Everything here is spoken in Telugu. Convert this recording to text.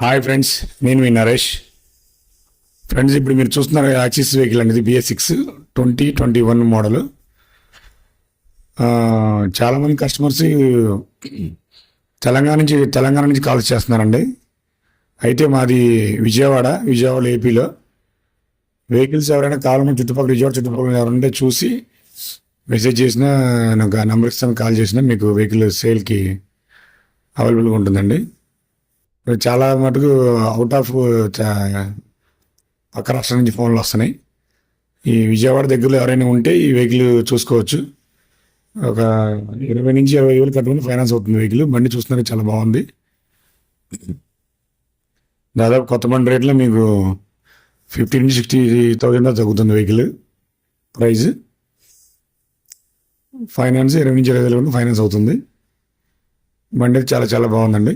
హాయ్ ఫ్రెండ్స్, నేను మీ నరేష్. ఫ్రెండ్స్, ఇప్పుడు మీరు చూస్తున్నారు యాక్సిస్ వెహికల్ అనేది BS6 2021 మోడల్. చాలామంది కస్టమర్స్ తెలంగాణ నుంచి కాల్స్ చేస్తున్నారండి. అయితే మాది విజయవాడ ఏపీలో. వెహికల్స్ ఎవరైనా కావాలన్నా విజయవాడ చుట్టుపక్కల ఎవరంటే చూసి మెసేజ్ చేసినా, నాకు ఆ నెంబర్ ఇస్తాను, కాల్ చేసినా మీకు వెహికల్ సేల్కి అవైలబుల్గా ఉంటుందండి. చాలా మటుకు అవుట్ ఆఫ్ పక్క రాష్ట్రం నుంచి ఫోన్లు వస్తున్నాయి. ఈ విజయవాడ దగ్గరలో ఎవరైనా ఉంటే ఈ వెహికల్ చూసుకోవచ్చు. ఒక 20 నుంచి 20 వేలు కట్టుకుని ఫైనాన్స్ అవుతుంది వెహికల్. బండి చూస్తున్నారు, చాలా బాగుంది. దాదాపు కొత్త బండి రేట్లో మీకు 50 నుంచి 60,000 దాకా తగ్గుతుంది వెహికల్ ప్రైస్. ఫైనాన్స్ 20 నుంచి 20 వేల వరకు ఫైనాన్స్ అవుతుంది. బండి చాలా చాలా బాగుందండి.